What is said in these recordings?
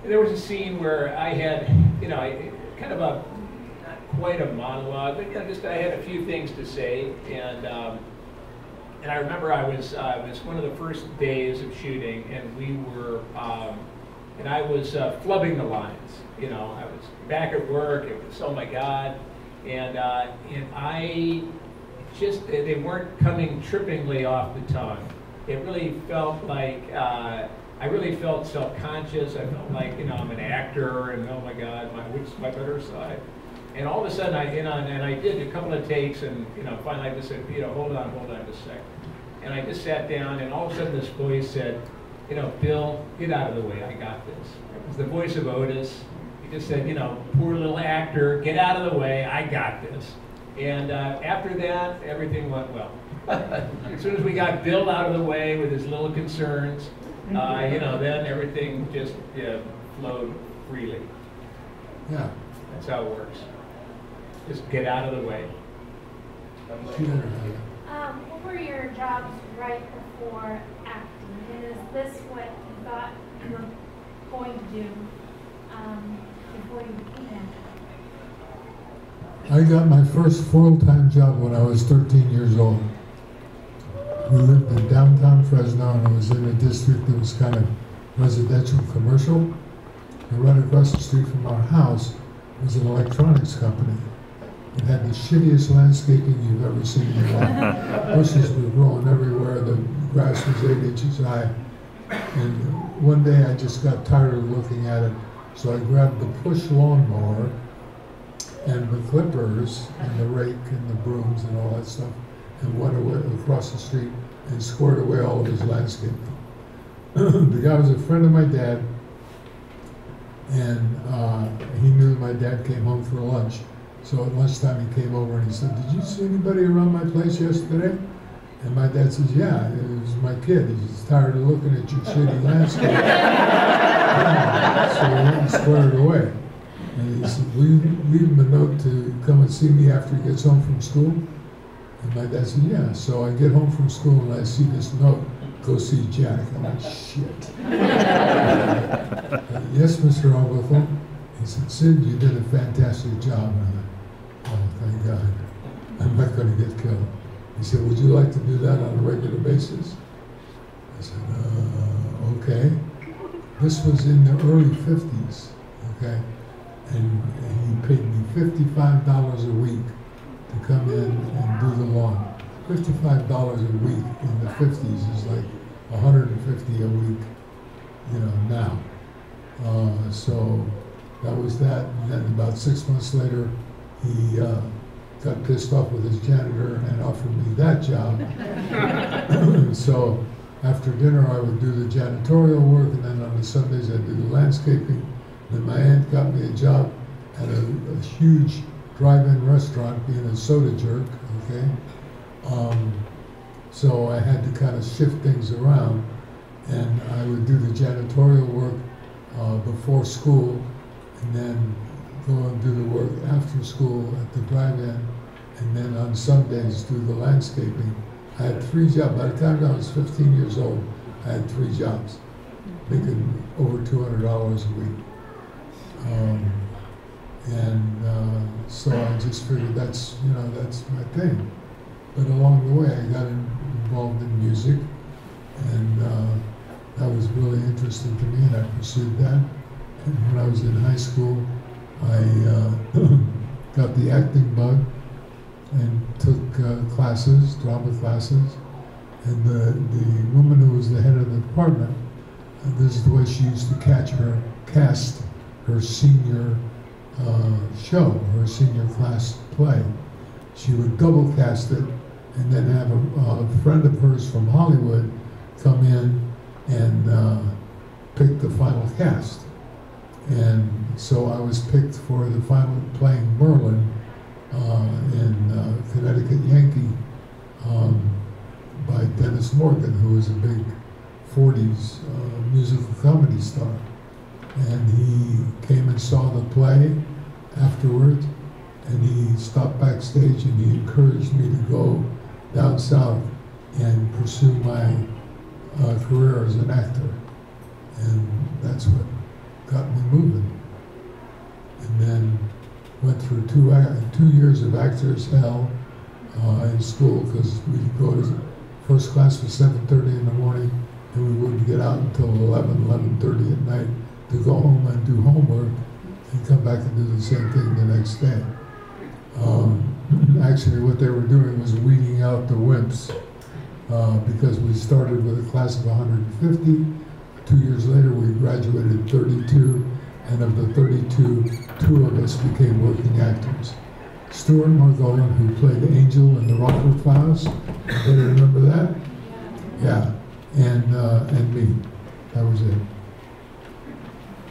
there was a scene where I had, kind of a, not quite a monologue, but just I had a few things to say, and I remember it was one of the first days of shooting, and we were, and I was flubbing the lines. I was back at work. It was, oh my God, and I just, they weren't coming trippingly off the tongue. It really felt like I really felt self-conscious. I felt like I'm an actor, and oh my God, which is my better side. And all of a sudden, I did a couple of takes, and finally I just said, hold on just a second. And I just sat down, and all of a sudden this voice said, Bill, get out of the way, I got this. It was the voice of Otis. He just said, poor little actor, get out of the way, I got this. And after that, everything went well. As soon as we got Bill out of the way with his little concerns, then everything just flowed freely. Yeah. That's how it works. Just get out of the way. What were your jobs right before acting? And is this what you thought you were going to do before you became an actor? I got my first full-time job when I was 13 years old. We lived in downtown Fresno, and I was in a district that was kind of residential commercial. And right across the street from our house was an electronics company. It had the shittiest landscaping you've ever seen in your life. Bushes were growing everywhere, the grass was 8 inches high. And one day I just got tired of looking at it, so I grabbed the push lawnmower and the clippers and the rake and the brooms and all that stuff, and went away across the street and squared away all of his landscaping. The guy was a friend of my dad, and he knew my dad came home for lunch. So at lunchtime he came over and he said, "Did you see anybody around my place yesterday?" And my dad says, "Yeah, it was my kid. He's just tired of looking at your shitty landscape." So he went and squared it away. And he said, "Will you leave him a note to come and see me after he gets home from school?" And my dad said, "Yeah." So I get home from school and I see this note, "Go see Jack." I'm like, shit. "Yes, Mr. Arbuckle." He said, "Sid, you did a fantastic job." And I thought, "Oh, thank God. I'm not going to get killed." He said, "Would you like to do that on a regular basis?" I said, "Okay." This was in the early 50s, okay? And he paid me $55 a week to come in and do the lawn. $55 a week in the 50s is like $150 a week, now. So that was that. And then about 6 months later, he got pissed off with his janitor and offered me that job. So after dinner, I would do the janitorial work, and then on the Sundays, I'd do the landscaping. Then my aunt got me a job at a huge drive-in restaurant, being a soda jerk, okay? So I had to kind of shift things around, and I would do the janitorial work before school, and then go and do the work after school at the drive-in, and then on Sundays do the landscaping. I had 3 jobs. By the time I was 15 years old, I had 3 jobs, making over $200 a week. So I just figured that's my thing. But along the way, I got involved in music, and that was really interesting to me, and I pursued that. And when I was in high school, I got the acting bug and took classes, drama classes. And the woman who was the head of the department, this is the way she used to cast her senior show, her senior class play. She would double cast it and then have a friend of hers from Hollywood come in and pick the final cast. And so I was picked for the final, playing Merlin in Connecticut Yankee by Dennis Morgan, who was a big 40s musical comedy star. And he came and saw the play afterward, and he stopped backstage and he encouraged me to go down south and pursue my career as an actor. And that's what got me moving. And then went through 2 years of actor's hell in school, because we'd go to first class was 7:30 in the morning, and we wouldn't get out until 11:30 at night to go home and do homework and come back and do the same thing the next day. Actually, what they were doing was weeding out the wimps, because we started with a class of 150. 2 years later, we graduated 32, and of the 32, 2 of us became working actors. Stuart Margolin, who played Angel in the Rockford Files, anybody remember that? Yeah, and me. That was it.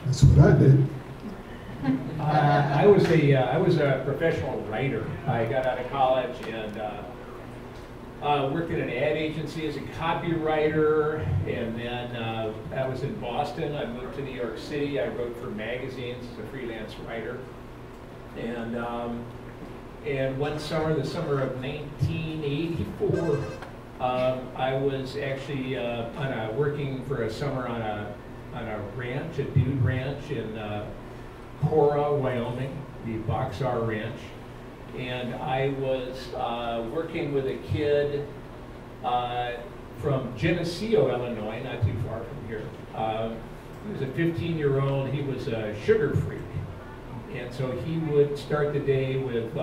That's what I did. I was a professional writer. I got out of college and worked in an ad agency as a copywriter, and then I was in Boston. I moved to New York City. I wrote for magazines as a freelance writer, and one summer, the summer of 1984, I was actually working for a summer on a ranch, a dude ranch in Cora, Wyoming, the Boxar Ranch, and I was working with a kid from Geneseo, Illinois, not too far from here. He was a 15-year-old. He was a sugar freak, and so he would start the day with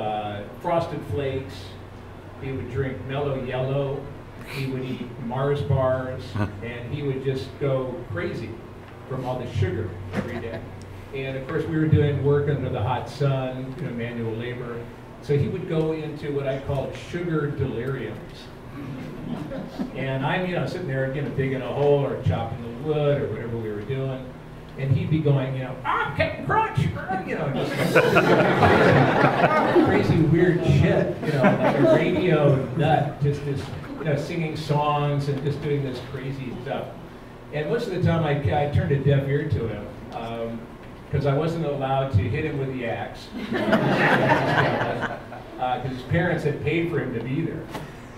Frosted Flakes. He would drink Mellow Yellow. He would eat Mars bars, and he would just go crazy from all the sugar every day. And of course, we were doing work under the hot sun, manual labor. So he would go into what I called sugar deliriums. And I'm, sitting there, digging a hole or chopping the wood or whatever we were doing. And he'd be going, Captain Crunch, just crazy weird shit, like a radio nut, just this, singing songs and just doing this crazy stuff. And most of the time, I turned a deaf ear to him. Because I wasn't allowed to hit him with the axe, because his parents had paid for him to be there.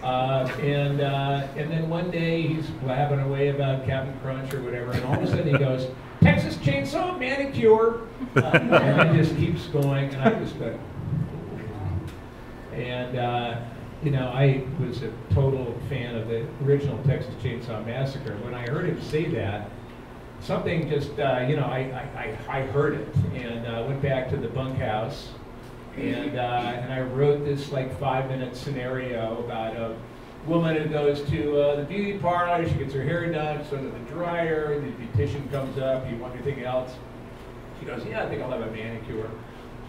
And then one day he's blabbing away about Captain Crunch or whatever, and all of a sudden he goes, "Texas Chainsaw Manicure," and it just keeps going, and I just go, and I was a total fan of the original Texas Chainsaw Massacre. When I heard him say that, something just, I heard it, and went back to the bunkhouse, and I wrote this like 5-minute scenario about a woman who goes to the beauty parlor. She gets her hair done, she's under the dryer, the beautician comes up, you want anything else? She goes, "Yeah, I think I'll have a manicure."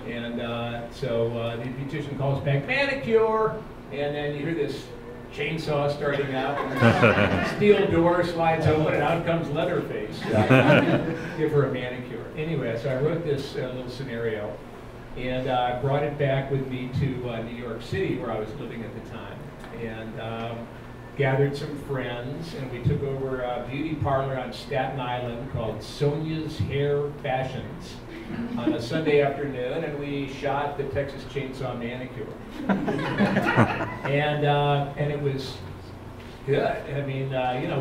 And so the beautician calls back, "Manicure," and then you hear this chainsaw starting out, and steel door slides open, and out comes Leatherface. Give her a manicure. Anyway, so I wrote this little scenario, and I brought it back with me to New York City, where I was living at the time, and gathered some friends, and we took over a beauty parlor on Staten Island called Sonia's Hair Fashions on a Sunday afternoon, and we shot the Texas Chainsaw Manicure. And it was good. I mean,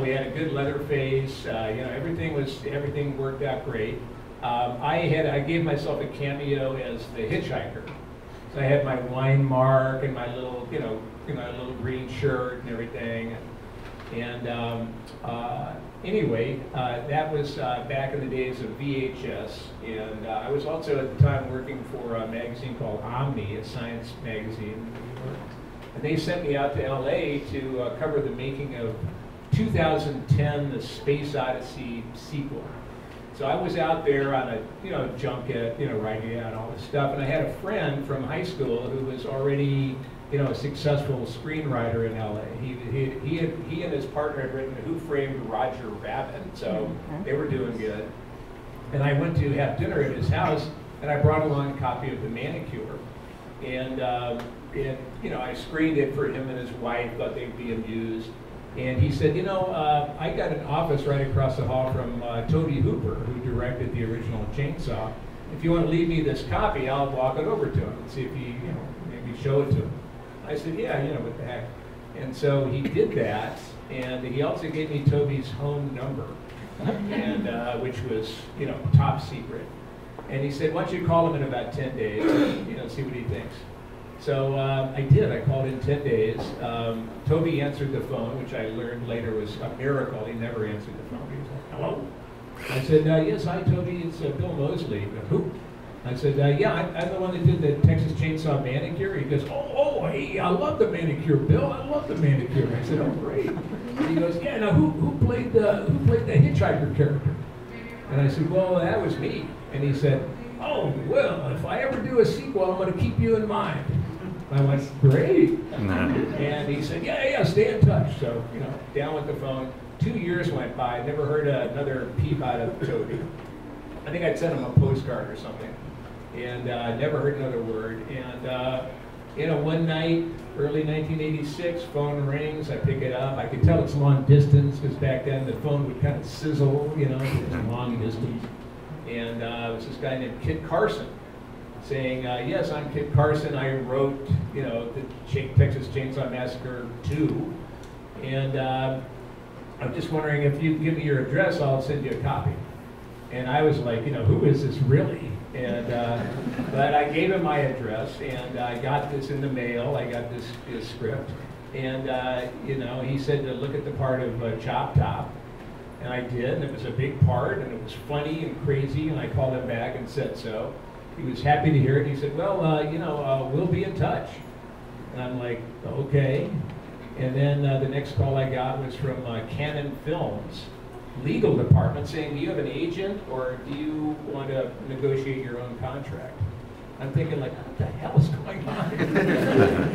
we had a good Leatherface. Everything worked out great. I gave myself a cameo as the hitchhiker. So I had my wine mark and my little, little green shirt and everything. And anyway, that was back in the days of VHS, and I was also at the time working for a magazine called Omni, a science magazine in New York. And they sent me out to LA to cover the making of 2010, the Space Odyssey sequel. So I was out there on a junket, writing out all this stuff, and I had a friend from high school who was already a successful screenwriter in LA. He and his partner had written Who Framed Roger Rabbit, so they were doing good. And I went to have dinner at his house, and I brought along a copy of The Manicure. And I screened it for him and his wife, thought they'd be amused. And he said, I got an office right across the hall from Tobe Hooper, who directed the original Chainsaw. If you want to leave me this copy, I'll walk it over to him and see if he, maybe show it to him. I said, yeah, what the heck. And so he did that, and he also gave me Toby's home number. and which was, you know, top secret. And he said, why don't you call him in about 10 days, you know, see what he thinks. So I did. I called in 10 days. Toby answered the phone, which I learned later was a miracle. He never answered the phone. He was like, hello? I said, yes, hi, Toby. It's Bill Moseley. Who? I said, yeah, I'm the one that did the Texas Chainsaw Manicure. He goes, oh, hey, I love the manicure, Bill. I love the manicure. I said, oh, great. And he goes, yeah, now who played the hitchhiker character? And I said, well, that was me. And he said, oh, well, if I ever do a sequel, I'm going to keep you in mind. I went, great. And he said, yeah, stay in touch. So, you know, down with the phone. 2 years went by. Never heard another peep out of Toby. I think I'd sent him a postcard or something. And never heard another word. And, you know, one night, early 1986, phone rings. I pick it up. I could tell it's long distance because back then the phone would kind of sizzle, you know, it's long distance. And it was this guy named Kit Carson saying, yes, I'm Kit Carson. I wrote, you know, the Texas Chainsaw Massacre 2. And I'm just wondering if you give me your address, I'll send you a copy. And I was like, you know, who is this really? And but I gave him my address, and I got this in the mail. I got this script, and you know, he said to look at the part of Chop Top, and I did, and it was a big part, and it was funny and crazy. And I called him back and said so. He was happy to hear it. He said, well, you know, we'll be in touch. And I'm like, okay. And then the next call I got was from Canon Films legal department saying, do you have an agent or do you want to negotiate your own contract? I'm thinking like, what the hell is going on?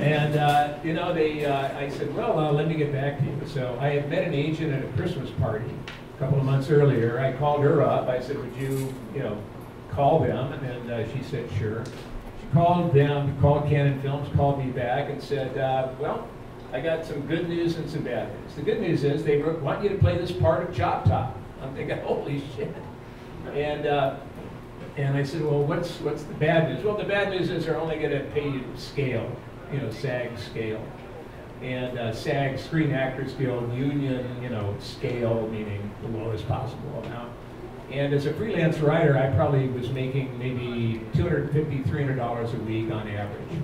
And you know, I said, well, let me get back to you. So I had met an agent at a Christmas party a couple of months earlier. I called her up. I said, would you know, call them? And she said, sure. She called them, called Canon Films, called me back and said, well, I got some good news and some bad news. The good news is they want you to play this part of Chop Top. I'm thinking, holy shit. And I said, well, what's the bad news? Well, the bad news is they're only going to pay you scale, you know, SAG scale. And SAG, Screen Actors Guild, union, you know, scale, meaning the lowest possible amount. And as a freelance writer, I probably was making maybe $250, $300 a week on average.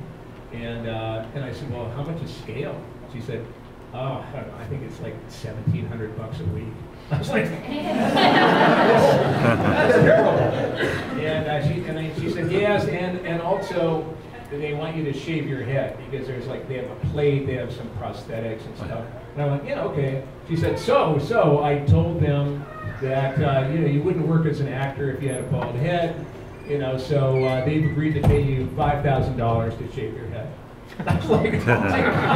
And I said, well, how much is scale? She said, oh, I think it's like $1,700 a week. I was like, that's terrible. And she said, yes, and also they want you to shave your head because there's like, they have a plate, they have some prosthetics and stuff. And I went, yeah, okay. She said, so I told them that, you know, you wouldn't work as an actor if you had a bald head. You know, so they've agreed to pay you $5,000 to shave your head. I was like, oh my God.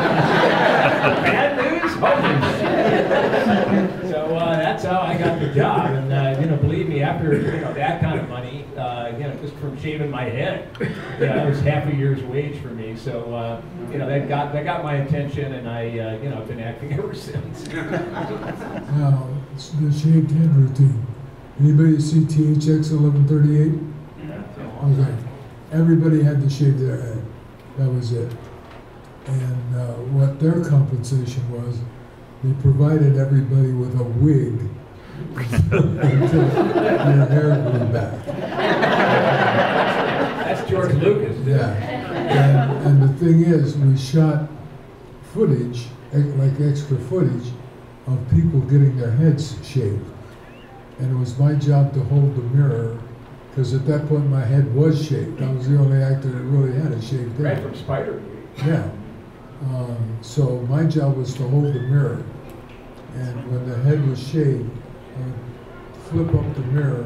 Bad news? Holy shit. So that's how I got the job. And, you know, believe me, after, you know, that kind of money, you know, just from shaving my head, you know, that was half a year's wage for me. So, you know, that got my attention, and I, you know, I've been acting ever since. Now, it's the shaved head routine. Anybody see THX 1138? Okay. Everybody had to shave their head. That was it. And what their compensation was, they provided everybody with a wig until their hair grew back. That's George Lucas. Yeah. And the thing is, we shot footage, like extra footage, of people getting their heads shaved. And it was my job to hold the mirror, because at that point my head was shaved. I was the only actor that really had a shaved head. Right from Spider-Man. Yeah. So my job was to hold the mirror. And when the head was shaved, flip up the mirror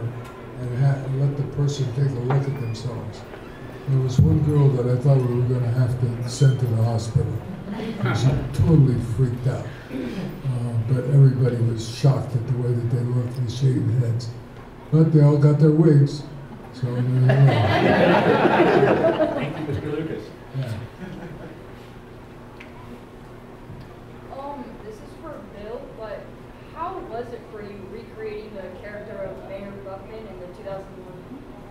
and let the person take a look at themselves. There was one girl that I thought we were going to have to send to the hospital. She totally freaked out. But everybody was shocked at the way that they looked with shaved heads. But they all got their wigs. So there you go. Thank you, Mr. Lucas. Yeah. This is for Bill, but how was it for you recreating the character of Mayor Buckman in the 2001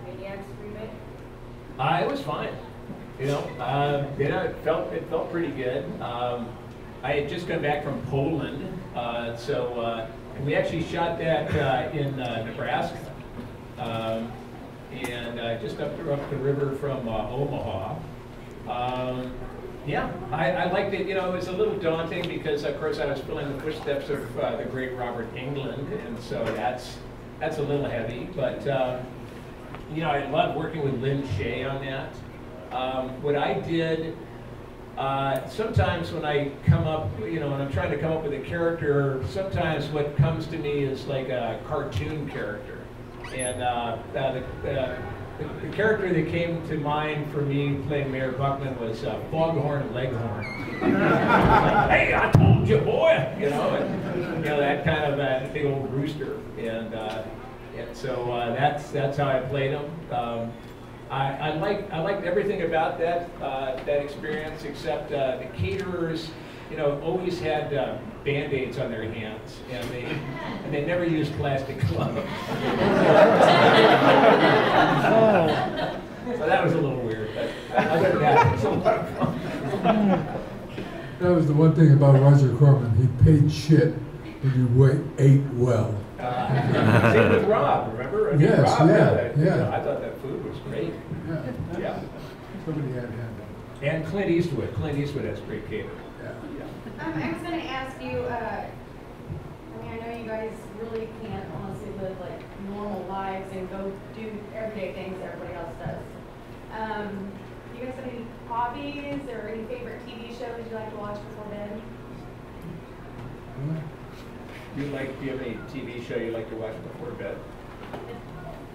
Maniacs remake? It was fine. You know, it felt pretty good. I had just come back from Poland, so And we actually shot that in Nebraska, and just up the river from Omaha. Yeah, I liked it. You know, it was a little daunting because, of course, I was filling the footsteps of the great Robert Englund, and so that's a little heavy. But you know, I loved working with Lynn Shay on that. What I did, sometimes when I come up, you know, when I'm trying to come up with a character, sometimes what comes to me is like a cartoon character, and the character that came to mind for me playing Mayor Buckman was Foghorn Leghorn. Like, hey, I told you, boy! You know, and, you know, that kind of big old rooster. And so that's how I played him. I liked everything about that experience, except the caterers, you know, always had Band-Aids on their hands, and they never used plastic gloves. So that was a little weird, but other than that, it was a lot of fun. That was the one thing about Roger Corman. He paid shit, but he ate well. Same with Rob, remember? I mean, Yes, Rob, yeah. You know, I thought that food was great. Yeah. Somebody had that. And Clint Eastwood. Clint Eastwood has great catering. I was going to ask you, I mean, I know you guys really can't honestly live like normal lives and go do everyday things everybody else does. Do you guys have any hobbies or any favorite TV shows you like to watch before bed? Do you have any TV show you like to watch before bed?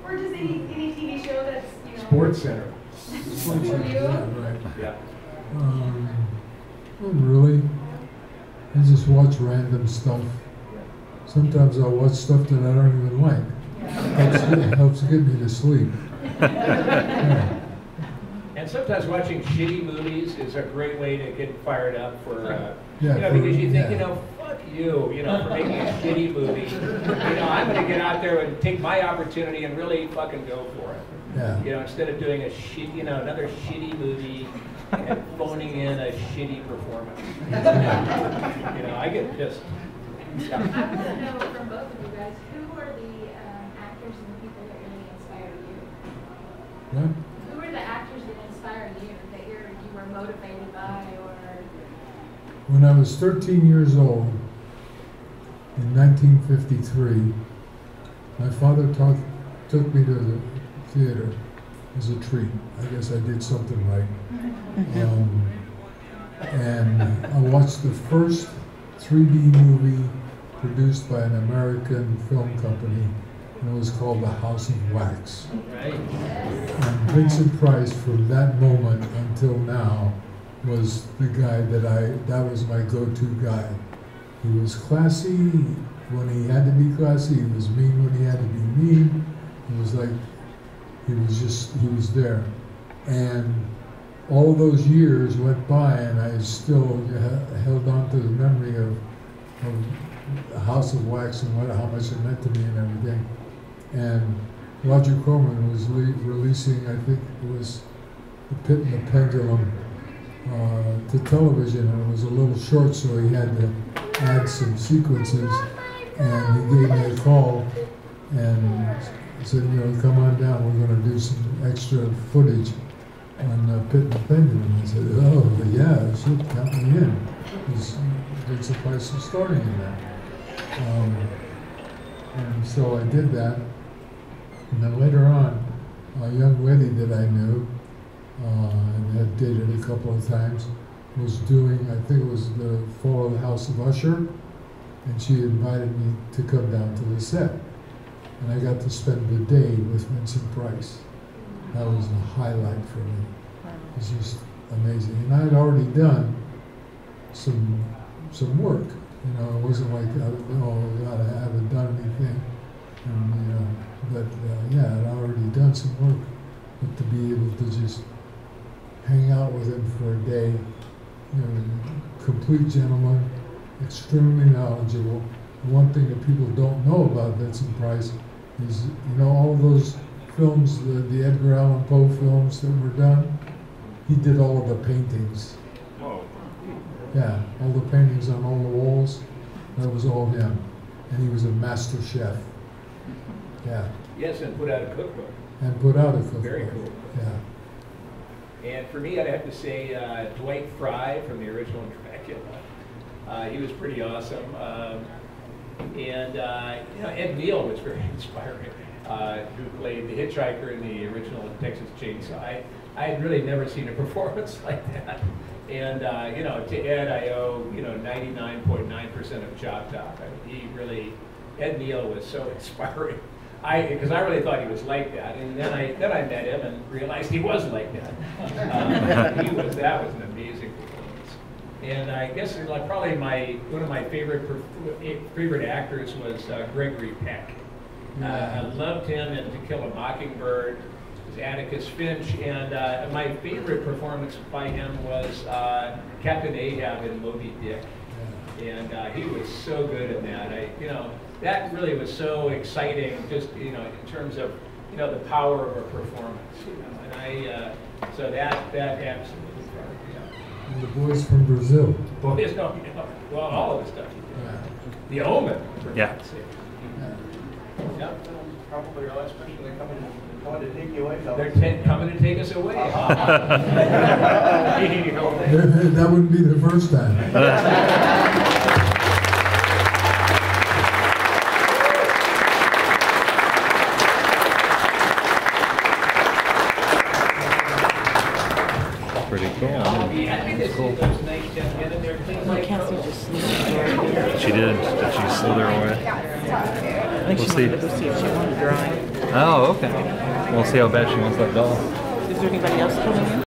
Or just any TV show that's, you know... Sports Center. For you? Right. Yeah. Not really. I just watch random stuff. Sometimes I'll watch stuff that I don't even like. Helps get me to sleep. Yeah. And sometimes watching shitty movies is a great way to get fired up for, Yeah, you know, because you think, you know, fuck you know, for making a shitty movie. You know, I'm going to get out there and take my opportunity and really fucking go for it. Yeah. You know, instead of doing another shitty movie and phoning in a shitty performance. You know, I get pissed. I want to know from both of you guys, who are the actors and the people that really inspire you? What? Who are the actors that inspire you, that you were motivated by, or? When I was 13 years old, in 1953, my father took me to the theater as a treat. I guess I did something right. And I watched the first 3D movie produced by an American film company, and it was called The House of Wax. Right. And Vincent Price, from that moment until now, was the guy that was my go-to guy. He was classy when he had to be classy, he was mean when he had to be mean. It was like, he was there. And all those years went by, and I still held on to the memory of the House of Wax and how much it meant to me and everything. And Roger Corman was releasing, I think it was The Pit and the Pendulum, to television, and it was a little short, so he had to add some sequences. And he gave me a call and said, you know, come on down, we're going to do some extra footage on Pit and the Pendulum. I said, oh, yeah, shoot, count me in. There's a place of starting in that. And so I did that. And then later on, a young lady that I knew, and had dated a couple of times, was doing, I think it was the Fall of the House of Usher, and she invited me to come down to the set. And I got to spend the day with Vincent Price. That was a highlight for me. It was just amazing. And I had already done some work. You know, it wasn't like, oh God, I haven't done anything. And, you know, but yeah, I'd already done some work. But to be able to just hang out with him for a day, you know, complete gentleman, extremely knowledgeable. One thing that people don't know about Vincent Price is, you know, all those films, the Edgar Allan Poe films that were done, he did all of the paintings. Whoa. Yeah, all the paintings on all the walls, that was all him. and he was a master chef. Yeah. Yes, and put out a cookbook. And put out a cookbook. Very cool. Yeah. And for me, I'd have to say Dwight Fry from the original Dracula. He was pretty awesome. And you know, Ed Neal was very inspiring, who played the hitchhiker in the original Texas Chainsaw. I had really never seen a performance like that. And you know, to Ed, I owe 99.9% of Chop Top. Ed Neal was so inspiring. Because I really thought he was like that, and then I met him and realized he was like that. That was an amazing performance. And I guess like probably one of my favorite actors was Gregory Peck. I loved him in To Kill a Mockingbird, as Atticus Finch, and my favorite performance by him was Captain Ahab in Moby Dick. And he was so good in that. That really was so exciting, just in terms of the power of a performance. And so that absolutely. Yeah. And the boys from Brazil. Boys, well, all of the stuff. Yeah. The Omen. For Yeah. God's sake. Yeah. Yeah. Probably our last question. They're coming to take you away. They're coming to take us away. That wouldn't be the first time. Pretty cool. She did. Did she slither away? I think We'll she see. wanted to go see if she wanted to drawing. Oh, okay. We'll see how bad she wants that doll. Is there anybody else coming in?